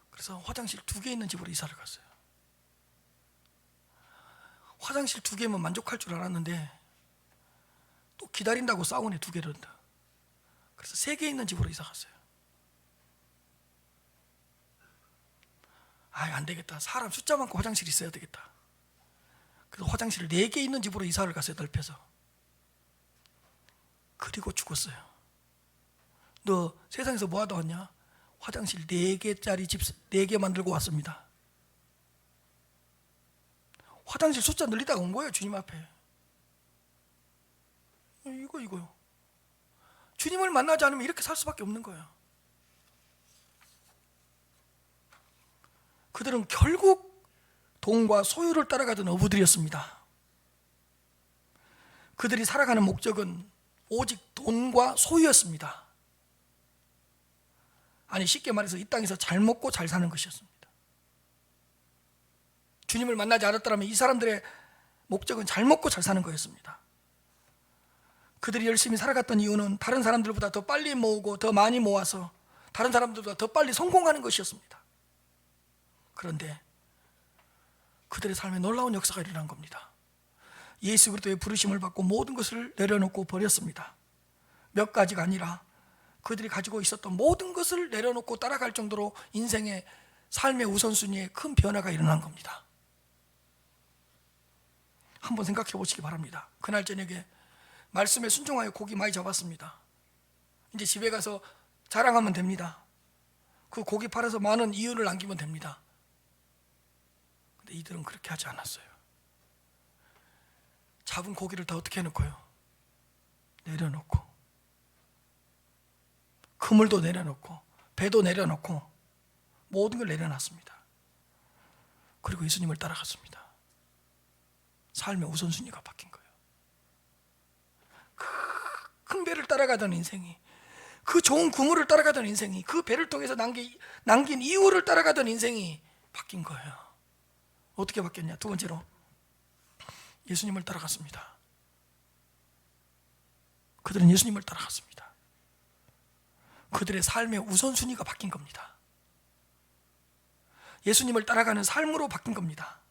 그래서 화장실 2개 있는 집으로 이사를 갔어요. 화장실 2개면 만족할 줄 알았는데 또 기다린다고 싸우네 2개를. 그래서 3개 있는 집으로 이사 갔어요. 안 되겠다. 사람 숫자 많고 화장실이 있어야 되겠다. 그래서 화장실을 4개 있는 집으로 이사를 갔어요. 넓혀서. 그리고 죽었어요. 너 세상에서 뭐 하다 왔냐? 화장실 4개짜리 집 4개 만들고 왔습니다. 화장실 숫자 늘리다가 온 거예요. 주님 앞에. 이거요. 주님을 만나지 않으면 이렇게 살 수밖에 없는 거예요. 그들은 결국 돈과 소유를 따라가던 어부들이었습니다. 그들이 살아가는 목적은 오직 돈과 소유였습니다. 쉽게 말해서 이 땅에서 잘 먹고 잘 사는 것이었습니다. 주님을 만나지 않았더라면 이 사람들의 목적은 잘 먹고 잘 사는 거였습니다. 그들이 열심히 살아갔던 이유는 다른 사람들보다 더 빨리 모으고 더 많이 모아서 다른 사람들보다 더 빨리 성공하는 것이었습니다. 그런데 그들의 삶에 놀라운 역사가 일어난 겁니다. 예수 그리스도의 부르심을 받고 모든 것을 내려놓고 버렸습니다. 몇 가지가 아니라 그들이 가지고 있었던 모든 것을 내려놓고 따라갈 정도로 인생의 삶의 우선순위에 큰 변화가 일어난 겁니다. 한번 생각해 보시기 바랍니다. 그날 저녁에 말씀에 순종하여 고기 많이 잡았습니다. 이제 집에 가서 자랑하면 됩니다. 그 고기 팔아서 많은 이윤을 남기면 됩니다. 근데 이들은 그렇게 하지 않았어요. 잡은 고기를 다 어떻게 해놓고요? 내려놓고, 그물도 내려놓고 배도 내려놓고 모든 걸 내려놨습니다. 그리고 예수님을 따라갔습니다. 삶의 우선순위가 바뀐 거예요. 큰 배를 따라가던 인생이, 그 좋은 그물을 따라가던 인생이, 그 배를 통해서 남긴 이유를 따라가던 인생이 바뀐 거예요. 어떻게 바뀌었냐? 2번째로 예수님을 따라갔습니다. 그들은 예수님을 따라갔습니다. 그들의 삶의 우선순위가 바뀐 겁니다. 예수님을 따라가는 삶으로 바뀐 겁니다.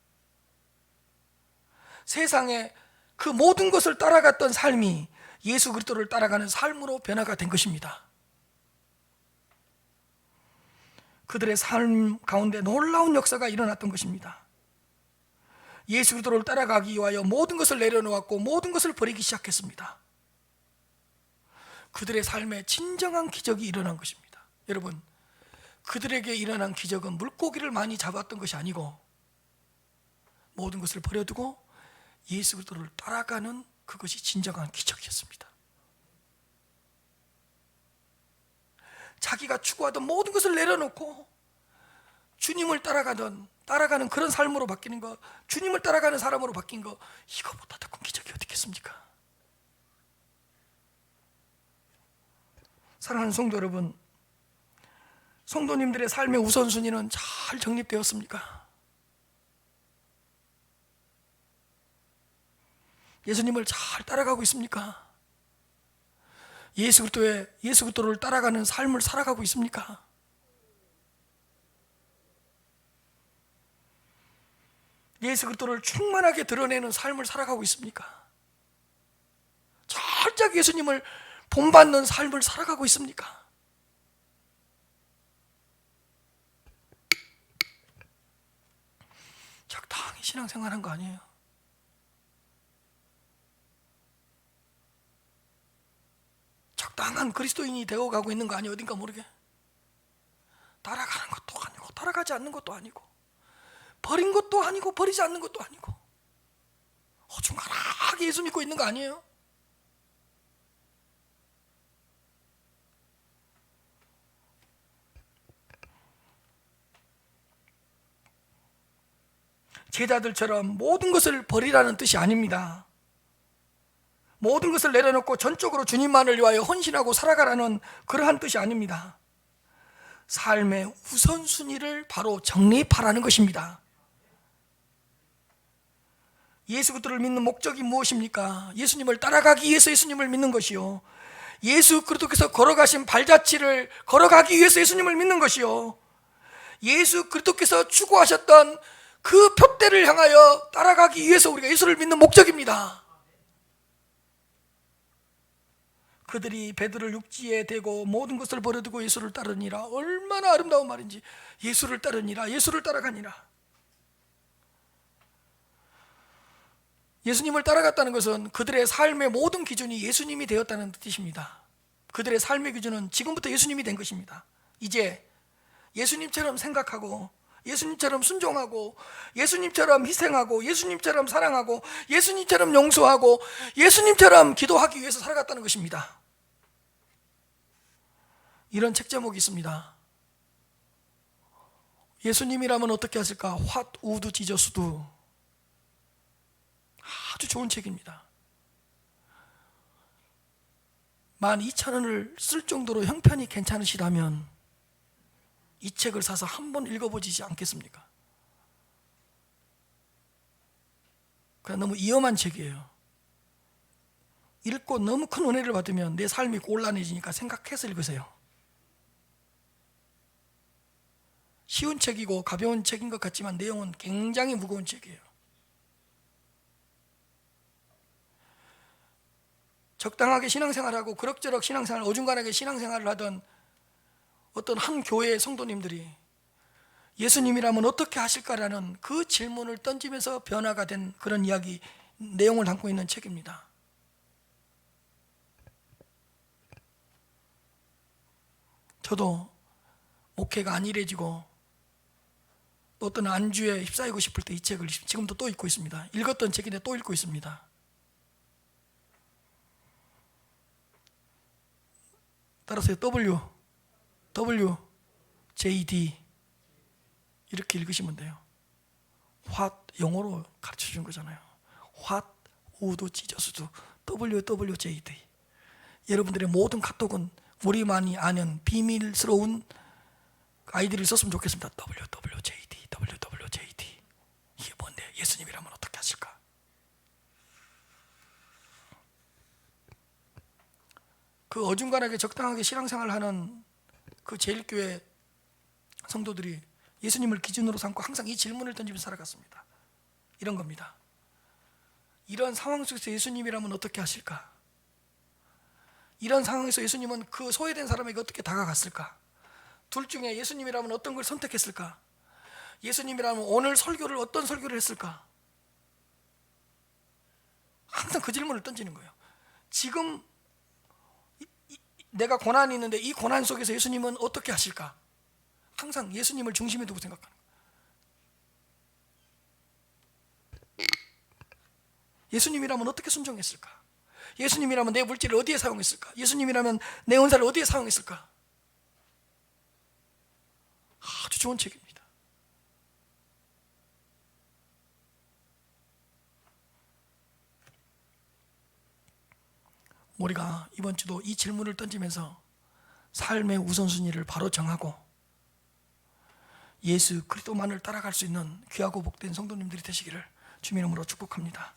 세상에 그 모든 것을 따라갔던 삶이 예수 그리스도를 따라가는 삶으로 변화가 된 것입니다. 그들의 삶 가운데 놀라운 역사가 일어났던 것입니다. 예수 그리스도를 따라가기 위하여 모든 것을 내려놓았고 모든 것을 버리기 시작했습니다. 그들의 삶에 진정한 기적이 일어난 것입니다. 여러분, 그들에게 일어난 기적은 물고기를 많이 잡았던 것이 아니고 모든 것을 버려두고 예수 그리스도를 따라가는 그것이 진정한 기적이었습니다. 자기가 추구하던 모든 것을 내려놓고 주님을 따라가는 그런 삶으로 바뀌는 것, 주님을 따라가는 사람으로 바뀐 것, 이거보다 더 큰 기적이 어디 있겠습니까? 사랑하는 성도 여러분, 성도님들의 삶의 우선순위는 잘 정립되었습니까? 예수님을 잘 따라가고 있습니까? 예수 그리스도를 따라가는 삶을 살아가고 있습니까? 예수 그리스도를 충만하게 드러내는 삶을 살아가고 있습니까? 철저하게 예수님을 본받는 삶을 살아가고 있습니까? 적당히 신앙생활한 거 아니에요? 건강한 그리스도인이 되어가고 있는 거 아니에요? 어딘가 모르게 따라가는 것도 아니고 따라가지 않는 것도 아니고 버린 것도 아니고 버리지 않는 것도 아니고 어중간하게 예수 믿고 있는 거 아니에요? 제자들처럼 모든 것을 버리라는 뜻이 아닙니다. 모든 것을 내려놓고 전적으로 주님만을 위하여 헌신하고 살아가라는 그러한 뜻이 아닙니다. 삶의 우선순위를 바로 정립하라는 것입니다. 예수 그리스도를 믿는 목적이 무엇입니까? 예수님을 따라가기 위해서 예수님을 믿는 것이요, 예수 그리스도께서 걸어가신 발자취를 걸어가기 위해서 예수님을 믿는 것이요, 예수 그리스도께서 추구하셨던 그 표대를 향하여 따라가기 위해서 우리가 예수를 믿는 목적입니다. 그들이 배들을 육지에 대고 모든 것을 버려두고 예수를 따르니라. 얼마나 아름다운 말인지. 예수를 따르니라, 예수를 따라가니라. 예수님을 따라갔다는 것은 그들의 삶의 모든 기준이 예수님이 되었다는 뜻입니다. 그들의 삶의 기준은 지금부터 예수님이 된 것입니다. 이제 예수님처럼 생각하고, 예수님처럼 순종하고, 예수님처럼 희생하고, 예수님처럼 사랑하고, 예수님처럼 용서하고, 예수님처럼 기도하기 위해서 살아갔다는 것입니다. 이런 책 제목이 있습니다. 예수님이라면 어떻게 하실까? What would Jesus do? 아주 좋은 책입니다. 12,000원을 쓸 정도로 형편이 괜찮으시다면 이 책을 사서 한번 읽어보시지 않겠습니까? 그냥 너무 위험한 책이에요. 읽고 너무 큰 은혜를 받으면 내 삶이 곤란해지니까 생각해서 읽으세요. 쉬운 책이고 가벼운 책인 것 같지만 내용은 굉장히 무거운 책이에요. 적당하게 신앙생활하고 그럭저럭 신앙생활, 어중간하게 신앙생활을 하던 어떤 한 교회의 성도님들이 예수님이라면 어떻게 하실까라는 그 질문을 던지면서 변화가 된 그런 이야기, 내용을 담고 있는 책입니다. 저도 목회가 안일해지고 어떤 안주에 휩싸이고 싶을 때 이 책을 지금도 또 읽고 있습니다. 읽었던 책인데 또 읽고 있습니다. 따라서 WWJD 이렇게 읽으시면 돼요. What, 영어로 가르쳐 준 거잖아요. What would Jesus do? WWJD. 여러분들의 모든 카톡은 우리만이 아는 비밀스러운 아이디를 썼으면 좋겠습니다. WWJD. 이게 뭔데? 예수님이라면 어떻게 하실까? 그 어중간하게 적당하게 신앙생활을 하는 그 제일교회 성도들이 예수님을 기준으로 삼고 항상 이 질문을 던지면서 살아갔습니다. 이런 겁니다. 이런 상황 속에서 예수님이라면 어떻게 하실까? 이런 상황에서 예수님은 그 소외된 사람에게 어떻게 다가갔을까? 둘 중에 예수님이라면 어떤 걸 선택했을까? 예수님이라면 오늘 설교를 어떤 설교를 했을까? 항상 그 질문을 던지는 거예요. 지금 내가 고난이 있는데 이 고난 속에서 예수님은 어떻게 하실까? 항상 예수님을 중심에 두고 생각하는 거예요. 예수님이라면 어떻게 순종했을까? 예수님이라면 내 물질을 어디에 사용했을까? 예수님이라면 내 은사를 어디에 사용했을까? 아주 좋은 책입니다. 우리가 이번 주도 이 질문을 던지면서 삶의 우선순위를 바로 정하고 예수 그리스도만을 따라갈 수 있는 귀하고 복된 성도님들이 되시기를 주님 이름으로 축복합니다.